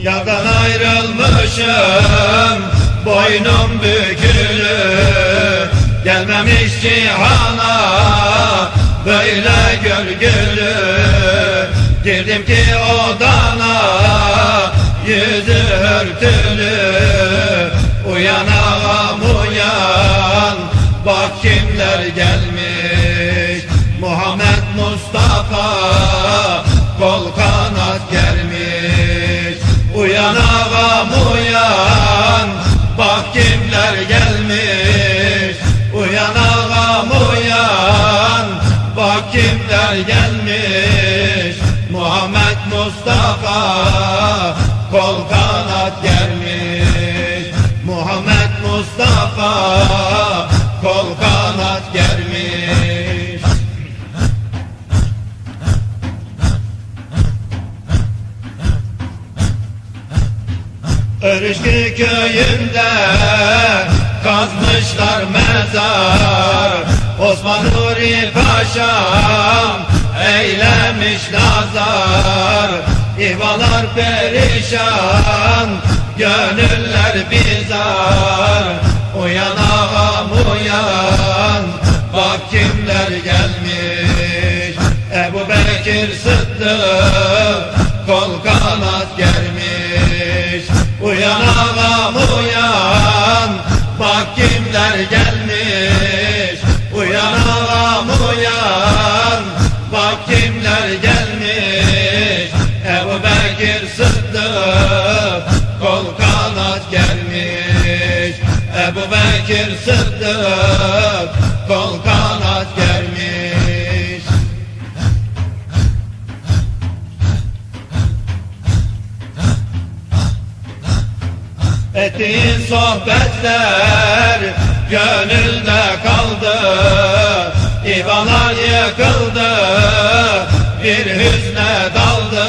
Yardan ayrılmışım, boynum bükülü. Gelmemiş cihana böyle görgülü. Girdim ki odana, yüzü örtülü. Uyan ağam uyan, bak kimler gelmiş. Muhammed Mustafa kol kanat germiş. Uyan ağam uyan, bak kimler gelmiş. Uyan ağam uyan, bak kimler gelmiş. Muhammed Mustafa kol kanat germiş. Muhammed Mustafa kol kanat germiş. Örüşkü köyünde kazmışlar mezar. Osman Nuri Paşa'm eylemiş nazar. İvalar perişan, gönüller bizar. Uyan ağam uyan, bak kimler gelmiş. Ebu Bekir Sıddık kol kanat germiş. Uyan ağam uyan, bak kimler gelmiş. Uyan ağam uyan, bak kimler gelmiş. Ebu Bekir Sıddık kol kanat germiş. Ebu Bekir Sıddık kol kanat germiş. Ettiğin sohbetler gönülde kaldı. İvalar yıkıldı, bir hüzne daldı.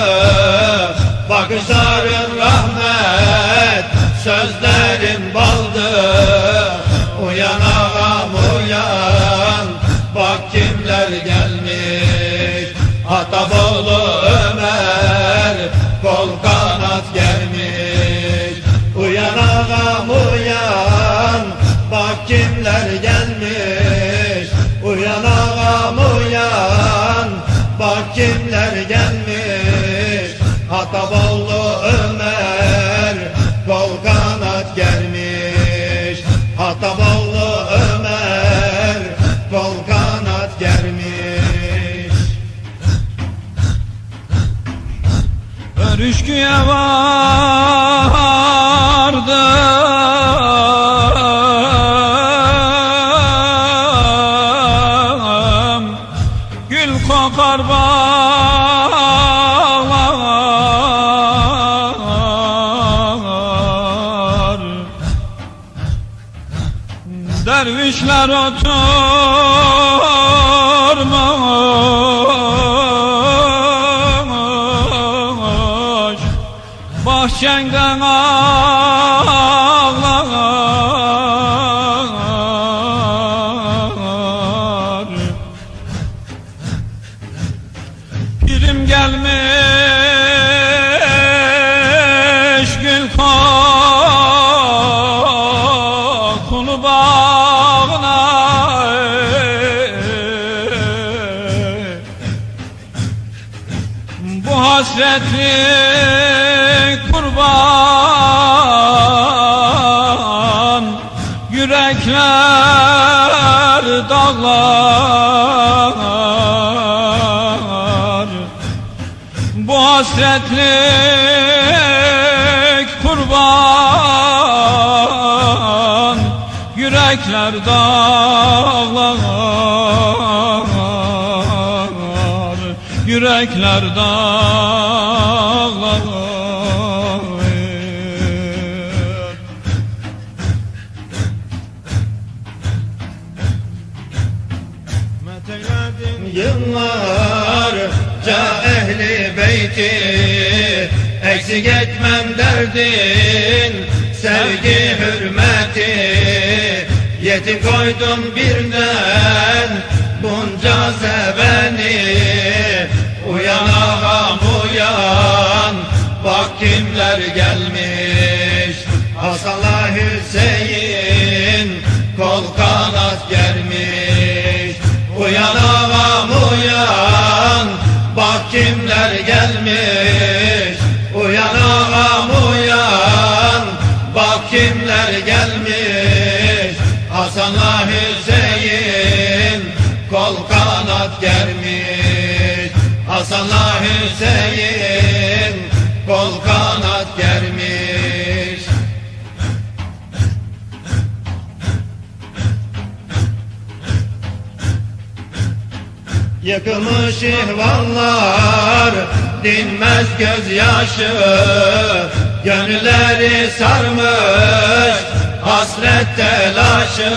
Bakışların rahmet, sözlerin baldı. Uyan ağam uyan, bak kimler gelmiş. Ataboğlu Ömer kol kanat germiş. Uyan ağam uyan, bak kimler gelmiş. Uyan ağam uyan, bak kimler gelmiş. Ataboğlu Ömer kol kanat germiş. Ataboğlu Ömer kol kanat germiş. Örüşküye vardım, gül kokar bağlar. Dervişler oturmuş bahçenden ağlar. Pirim gelmiş gül kokulu bağına. Bu hasretli kurban, yürekler dağlar. Bu hasretlik kurban, yürekler dağlar. Yürekler dağlar. Yıllarca ehli beyti eksik etmem derdin sevgi hürmeti. Yetim koydum birden bunca seveni. Uyan ağam uyan, bak kimler gelmiş. Hasan'la Hüseyin kol kanat germiş. Uyan ağam uyan, bak kimler gelmiş. Uyan ağam uyan, bak kimler gelmiş. Hasan'la Hüseyin kol kanat germiş. Hasan'la Hüseyin kol kanat germiş. Yıkılmış ihvanlar, dinmez gözyaşı, gönülleri sarmış hasret telaşı.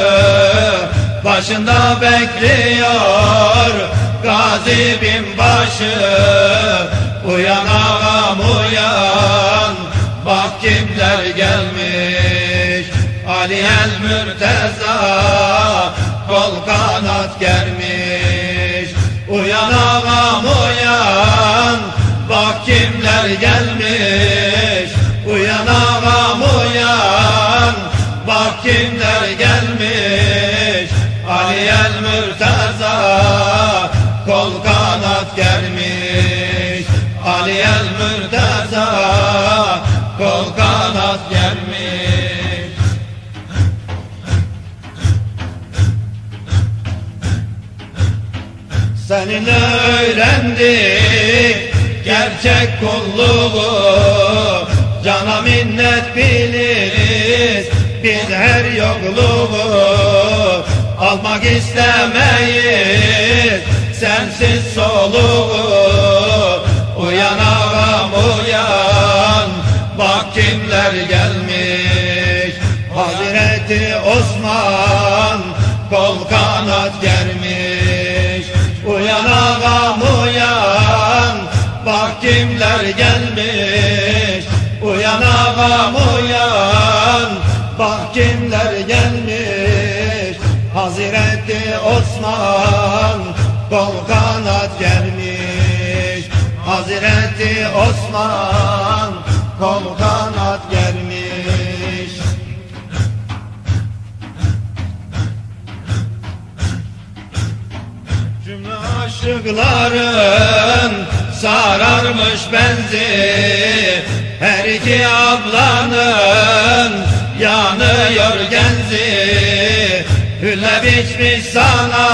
Başında bekliyor gazi binbaşı. Uyan ağam uyan, bak kimler gelmiş. Ali el Mürteza kol kanat germiş. Uyan ağam uyan, bak kimler gelmiş. Uyan ağam uyan, bak kimler gelmiş. Ali el Mürteza kol kanat germiş. Ali el Mürteza kol kanat germiş. Seninle öğrendik gerçek kulluğu, cana minnet biliriz biz her yokluğu. Almak istemeyiz sensiz soluğu. Uyan ağam uyan, bak kimler gelmiş. Hazreti Osman kol kanat germiş. Uyan ağam uyan, bak kimler gelmiş. Uyan ağam uyan, bak kimler gelmiş. Hazreti Osman kol kanat germiş. Hazreti Osman kol kanat germiş. Cümle aşıkların sararmış benzi, her iki ablanın yanıyor genzi. Hülle biçmiş sana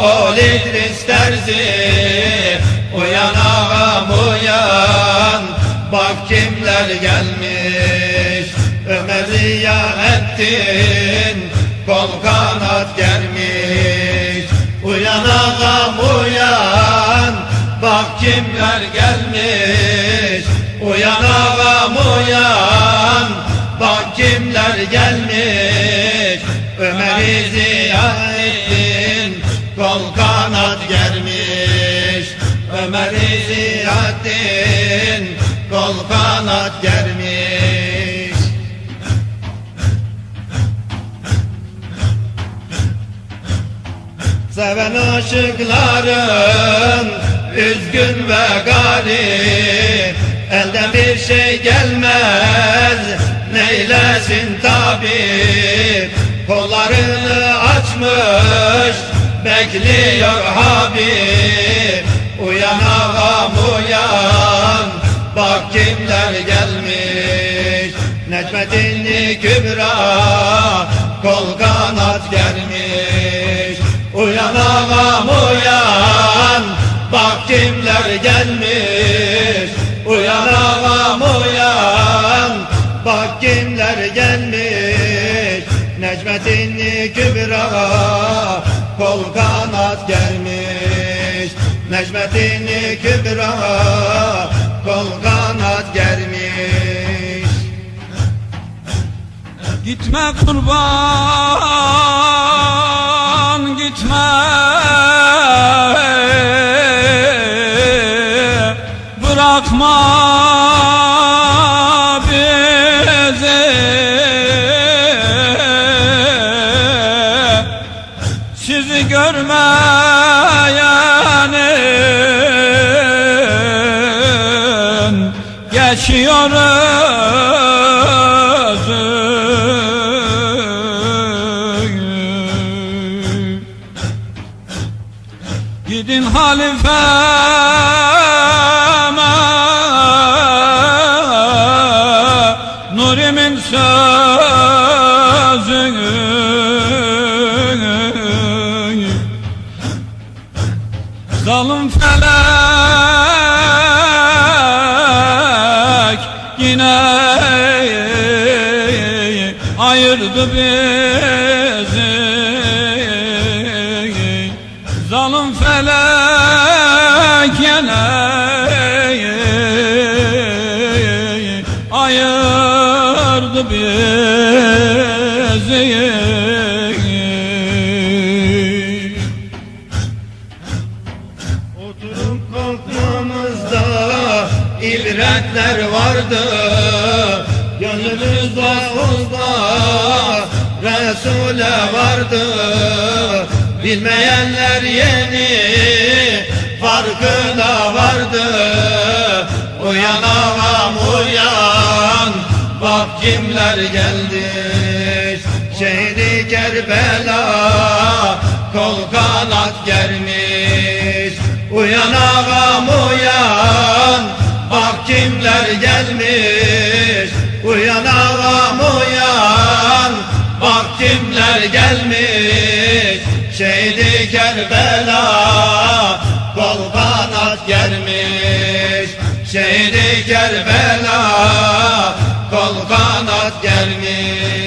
o litris terzi. Uyan ağam uyan, bak kimler gelmiş. Ömer Ziyaettin kol kanat germiş. Uyan ağam uyan, bak kimler gelmiş. Uyan ağam uyan, bak kimler gelmiş. Ömer Ziyaettin kol kanat germiş. Ömer Ziyaettin kol kanat germiş. Seven aşıkların üzgün ve garip, elden bir şey gelmez neylesin tabip. Kollarını açmış bekliyor Habib. Uyan ağam uyan, bak kimler gelmiş. Necmettin Kübra kol kanat germiş. Uyan ağam uyan, bak kimler gelmiş. Uyan ağam uyan, bak kimler gelmiş. Necmettin Kübra kol kanat germiş. Necmettin Kübra kol kanat germiş. Gitme kurban gitme, bırakma bizi. Sizi görmeyenin çekiyor özü. Gidin halifeme Nurimin sözünü, zalim felek yine ayırdı bizi. Zalim felek yine ayırdı bizi. Oturup kalkmamızda ibretler vardı. Gönlümüz dostumuzda Resul'e vardı. Bilmeyenler yeni farkına vardı. Uyan ağam uyan, bak kimler geldi. Şehidi Kerbela kol kanat germiş. Uyan ağam uyan, bak kimler gelmiş. Uyan ağam uyan, bak kimler gelmiş. Şehidi Kerbela kol kanat germiş. Şehidi Kerbela kol kanat germiş.